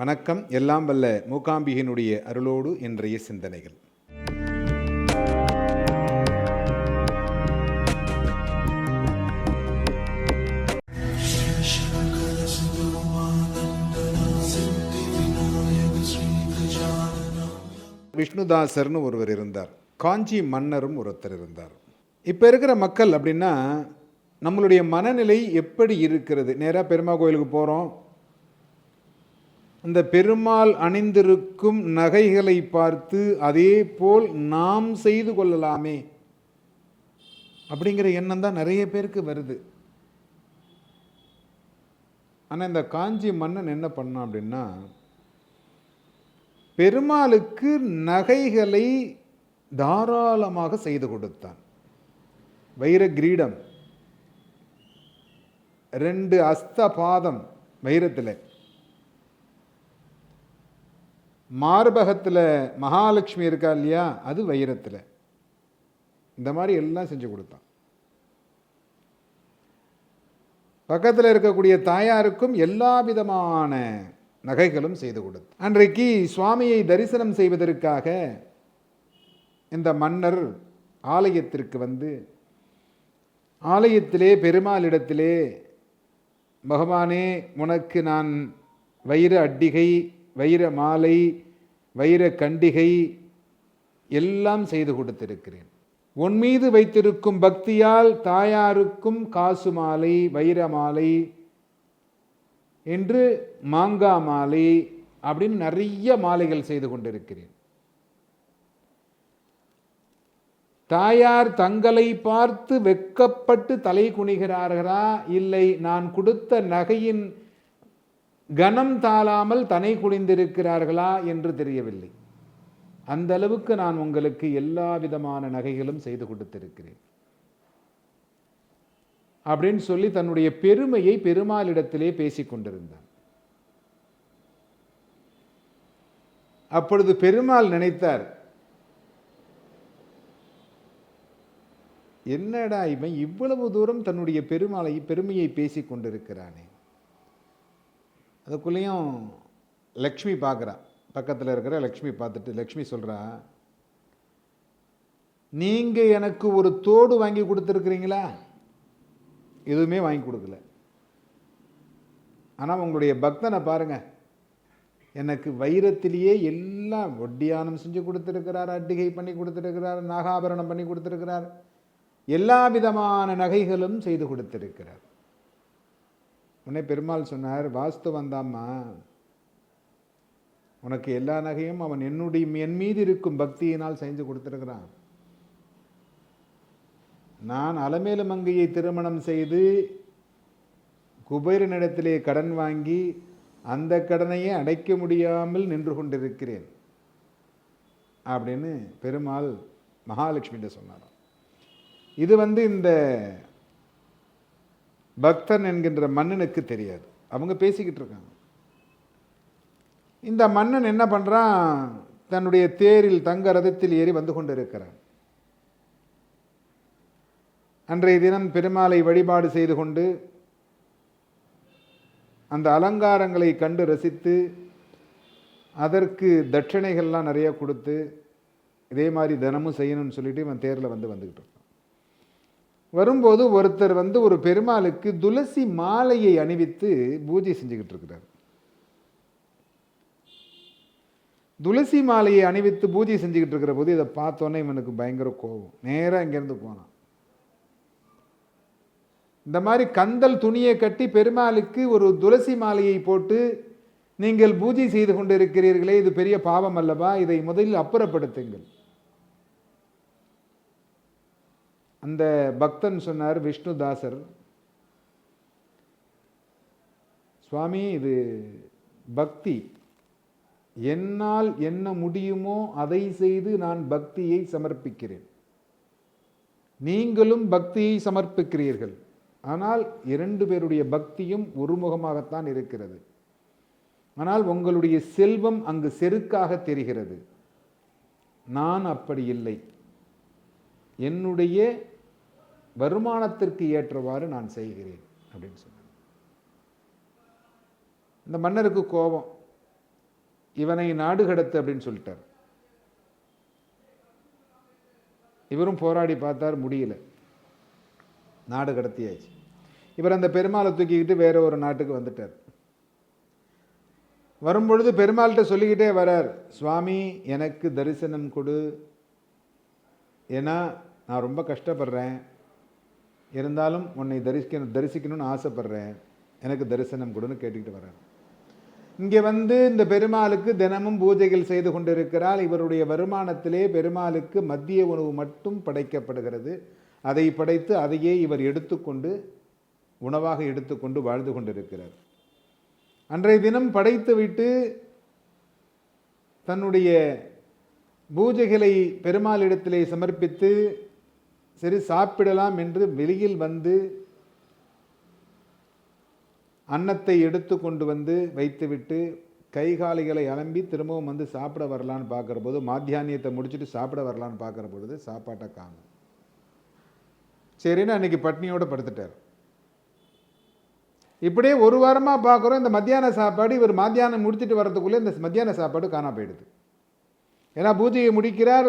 வணக்கம். எல்லாம் வல்ல மூகாம்பிகையினுடைய அருளோடு இன்றைய சிந்தனைகள். விஷ்ணுதாசர்னு ஒருவர் இருந்தார். காஞ்சி மன்னரும் ஒருத்தர் இருந்தார். இப்போ இருக்கிற மக்கள் அப்படின்னா நம்மளுடைய மனநிலை எப்படி இருக்கிறது? நேராக பெருமாள் கோயிலுக்கு போகிறோம். அந்த பெருமாள் அணிந்திருக்கும் நகைகளை பார்த்து அதே போல் நாம் செய்து கொள்ளலாமே அப்படிங்கிற எண்ணம் தான் நிறைய பேருக்கு வருது. ஆனால் இந்த காஞ்சி மன்னன் என்ன பண்ணான் அப்படின்னா, பெருமாளுக்கு நகைகளை தாராளமாக செய்து கொடுத்தான். வைர கிரீடம், 2 அஸ்தபாதம் வைரத்தில், மார்பகத்தில் மகாலட்சுமி இருக்கா இல்லையா, அது வைரத்தில். இந்த மாதிரி எல்லாம் செஞ்சு கொடுத்தான். பக்கத்தில் இருக்கக்கூடிய தாயாருக்கும் எல்லா விதமான நகைகளும் செய்து கொடுத்தான். அன்றைக்கு சுவாமியை தரிசனம் செய்வதற்காக இந்த மன்னர் ஆலயத்திற்கு வந்து ஆலயத்திலே பெருமாளிடத்திலே, பகவானே, உனக்கு நான் வைர அட்டிகை, வைர மாலை, வைர கண்டிகை எல்லாம் செய்து கொடுத்திருக்கிறேன். உன் மீது வைத்திருக்கும் பக்தியால் தாயாருக்கும் காசு மாலை, வைர மாலை என்று மாங்கா மாலை அப்படின்னு நிறைய மாலைகள் செய்து கொண்டிருக்கிறேன். தாயார் தங்களை பார்த்து வெட்கப்பட்டு தலை குனிகிறார்களா, இல்லை நான் கொடுத்த நகையின் கனம் தாழாமல் தனை குனிந்திருக்கிறார்களா என்று தெரியவில்லை. அந்த அளவுக்கு நான் உங்களுக்கு எல்லா விதமான நகைகளும் செய்து கொடுத்திருக்கிறேன் அப்படின்னு சொல்லி தன்னுடைய பெருமையை பெருமாளிடத்திலே பேசிக் கொண்டிருந்தார். அப்பொழுது பெருமாள் நினைத்தார், என்னடா இவன் இவ்வளவு தூரம் தன்னுடைய பெருமையை பேசிக் கொண்டிருக்கிறானே. அதுக்குள்ளேயும் லக்ஷ்மி பார்க்குறா. பக்கத்தில் இருக்கிற லக்ஷ்மி பார்த்துட்டு லக்ஷ்மி சொல்கிறா, நீங்கள் எனக்கு ஒரு தோடு வாங்கி கொடுத்துருக்குறீங்களா? எதுவுமே வாங்கி கொடுக்கல. ஆனால் உங்களுடைய பக்தனை பாருங்க, எனக்கு வைரத்திலேயே எல்லாம் ஒட்டியானம் செஞ்சு கொடுத்துருக்கிறார், அட்டிகை பண்ணி கொடுத்துருக்கிறார், நாகாபரணம் பண்ணி கொடுத்துருக்கிறார், எல்லா விதமான நகைகளும் செய்து கொடுத்திருக்கிறார். உடனே பெருமாள் சொன்னார், வாஸ்து வந்தாம்மா, உனக்கு எல்லா நகையும் அவன் என் மீது இருக்கும் பக்தியினால் செஞ்சு கொடுத்திருக்கிறான். நான் அலமேலு மங்கையை திருமணம் செய்து குபேரனிடத்திலே கடன் வாங்கி அந்த கடனையே அடைக்க முடியாமல் நின்று கொண்டிருக்கிறேன் அப்படின்னு பெருமாள் மகாலட்சுமிகிட்ட சொன்னார். இது இந்த பக்தன் என்கின்ற மன்னனுக்கு தெரியாது. அவங்க பேசிக்கிட்டு இருக்காங்க. இந்த மன்னன் என்ன பண்ணுறான், தன்னுடைய தேரில் தங்க ரதத்தில் ஏறி வந்து கொண்டிருக்கிறான். அன்றைய தினம் பெருமாளை வழிபாடு செய்து கொண்டு அந்த அலங்காரங்களை கண்டு ரசித்து அதற்கு தட்சணைகள்லாம் நிறைய கொடுத்து இதே மாதிரி தினமும் செய்யணும்னு சொல்லிட்டு இவன் தேரில் வந்துக்கிட்டு இருக்கான். வரும்போது ஒருத்தர் ஒரு பெருமாளுக்கு துளசி மாலையை அணிவித்து பூஜை செஞ்சுக்கிட்டு இருக்கிறார். துளசி மாலையை அணிவித்து பூஜை செஞ்சுக்கிட்டு இருக்கிற போது இதை பார்த்தோன்னே இவனுக்கு பயங்கர கோபம். நேராக இங்கேருந்து போனான். இந்த மாதிரி கந்தல் துணியை கட்டி பெருமாளுக்கு ஒரு துளசி மாலையை போட்டு நீங்கள் பூஜை செய்து கொண்டு இருக்கிறீர்களே, இது பெரிய பாவம் அல்லவா, இதை முதலில் அப்புறப்படுத்துங்கள். அந்த பக்தன் சொன்னார், விஷ்ணுதாசர், சுவாமி, இது பக்தி. என்னால் என்ன முடியுமோ அதை செய்து நான் பக்தியை சமர்ப்பிக்கிறேன். நீங்களும் பக்தியை சமர்ப்பிக்கிறீர்கள். ஆனால் 2 பேருடைய பக்தியும் ஒருமுகமாகத்தான் இருக்கிறது. ஆனால் உங்களுடைய செல்வம் அங்கு செருக்காக தெரிகிறது. நான் அப்படி இல்லை. என்னுடைய வருமானத்திற்கு ஏற்றவாறு நான் செய்கிறேன் அப்படின்னு சொன்னார். இந்த மன்னருக்கு கோபம். இவனை நாடு கடத்து அப்படின்னு சொல்லிட்டார். இவரும் போராடி பார்த்தார், முடியல, நாடு கடத்தியாச்சு. இவர் அந்த பெருமாளை தூக்கிக்கிட்டு வேற ஒரு நாட்டுக்கு வந்துட்டார். வரும்பொழுது பெருமாள்கிட்ட சொல்லிக்கிட்டே வரார், சுவாமி எனக்கு தரிசனம் கொடு, ஏன்னா நான் ரொம்ப கஷ்டப்படுறேன், இருந்தாலும் உன்னை தரிசிக்கணும்னு ஆசைப்படுறேன், எனக்கு தரிசனம் கொடுன்னு கேட்டுக்கிட்டு வர்றார். இங்கே வந்து இந்த பெருமாளுக்கு தினமும் பூஜைகள் செய்து கொண்டிருக்கிறார். இவருடைய வருமானத்திலே பெருமாளுக்கு மதிய உணவு மட்டும் படைக்கப்படுகிறது. அதை படைத்து அதையே இவர் எடுத்துக்கொண்டு உணவாக எடுத்துக்கொண்டு வாழ்ந்து கொண்டிருக்கிறார். அன்றைய தினம் படைத்துவிட்டு தன்னுடைய பூஜைகளை பெருமாளிடத்திலே சமர்ப்பித்து சரி சாப்பிடலாம் என்று வெளியில் வந்து அன்னத்தை எடுத்து கொண்டு வந்து வைத்துவிட்டு கைகாலிகளை அலம்பி திரும்பவும் வந்து சாப்பிட வரலான்னு பார்க்குற போது, மாத்தியானியத்தை முடிச்சுட்டு சாப்பிட வரலான்னு பார்க்குற பொழுது சாப்பாட்டை காணும். சரின்னு அன்னைக்கு பட்னியோடு படுத்துட்டார். இப்படியே ஒரு வாரமாக பார்க்குறோம், இந்த மத்தியான சாப்பாடு இவர் மாத்தியானம் முடிச்சுட்டு வரதுக்குள்ளே இந்த மத்தியான சாப்பாடு காணா போயிடுது. ஏன்னா பூஜையை முடிக்கிறார்,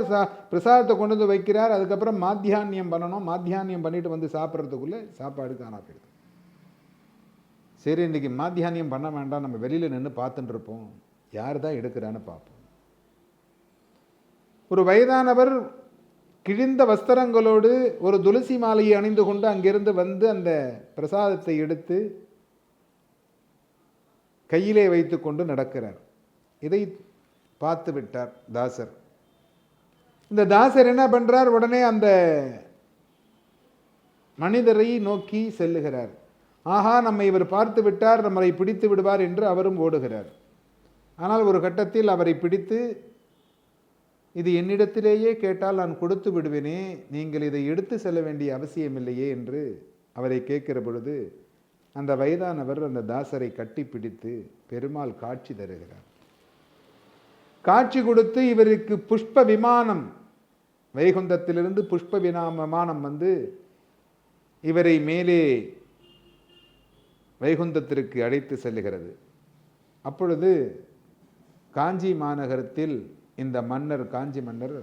பிரசாதத்தை கொண்டு வந்து வைக்கிறார், அதுக்கப்புறம் மாத்தியானியம் பண்ணணும், மாத்தியானியம் பண்ணிட்டு வந்து சாப்பிட்றதுக்குள்ளே சாப்பாடு காணா போயிடுது. சரி இன்றைக்கி மாத்தியானியம் பண்ண வேண்டாம், நம்ம வெளியில் நின்று பார்த்துட்டு இருப்போம், யார் தான் எடுக்கிறான்னு பார்ப்போம். ஒரு வயதானவர் கிழிந்த வஸ்திரங்களோடு ஒரு துளசி மாலையை அணிந்து கொண்டு அங்கிருந்து வந்து அந்த பிரசாதத்தை எடுத்து கையிலே வைத்து கொண்டு நடக்கிறார். இதை பார்த்து விட்டார் தாசர். இந்த தாசர் என்ன பண்றார், உடனே அந்த மனிதரை நோக்கி செல்லுகிறார். ஆஹா, நம்மை இவர் பார்த்து விட்டார், நம்மை பிடித்து விடுவார் என்று அவரும் ஓடுகிறார். ஆனால் ஒரு கட்டத்தில் அவரை பிடித்து, இது என்னிடத்திலேயே கேட்டால் நான் கொடுத்து விடுவேனே, நீங்கள் இதை எடுத்து செல்ல வேண்டிய அவசியமில்லையே என்று அவரை கேட்கிற பொழுது அந்த வயதானவர் அந்த தாசரை கட்டி பிடித்து பெருமாள் காட்சி தருகிறார். காட்சி கொடுத்து இவருக்கு புஷ்ப விமானம், வைகுந்தத்திலிருந்து புஷ்ப விமானம் வந்து இவரை மேலே வைகுந்தத்திற்கு அழைத்து செல்லுகிறது. அப்பொழுது காஞ்சி மாநகரத்தில் இந்த மன்னர், காஞ்சி மன்னர்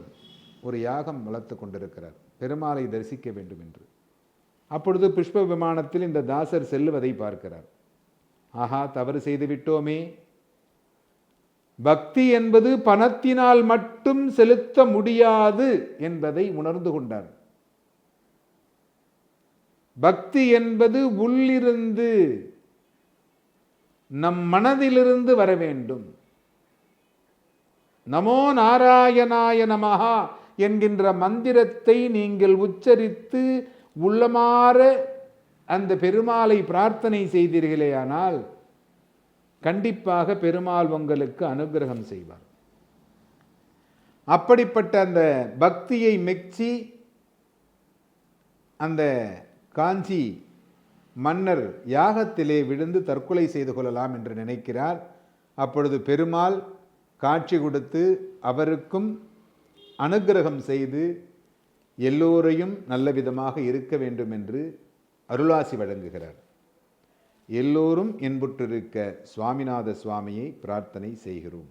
ஒரு யாகம் வளர்த்து கொண்டிருக்கிறார், பெருமாளை தரிசிக்க வேண்டும் என்று. அப்பொழுது புஷ்ப விமானத்தில் இந்த தாசர் செல்லுவதை பார்க்கிறார். ஆஹா, தவறு செய்து விட்டோமே, பக்தி என்பது பணத்தினால் மட்டும் செலுத்த முடியாது என்பதை உணர்ந்து கொண்டார். பக்தி என்பது உள்ளிருந்து நம் மனதிலிருந்து வர வேண்டும். நமோ நாராயணாய நமஹா என்கின்ற மந்திரத்தை நீங்கள் உச்சரித்து உள்ளமாற அந்த பெருமாளை பிரார்த்தனை செய்தீர்களேயானால் கண்டிப்பாக பெருமாள் உங்களுக்கு அனுகிரகம் செய்வார். அப்படிப்பட்ட அந்த பக்தியை மெச்சி அந்த காஞ்சி மன்னர் யாகத்திலே விழுந்து தற்கொலை செய்து கொள்ளலாம் என்று நினைக்கிறார். அப்பொழுது பெருமாள் காட்சி கொடுத்து அவருக்கும் அனுகிரகம் செய்து எல்லோரையும் நல்ல விதமாக இருக்க வேண்டும் என்று அருளாசி வழங்குகிறார். எல்லோரும் இன்புற்றிருக்க சுவாமிநாத சுவாமியை பிரார்த்தனை செய்கிறோம்.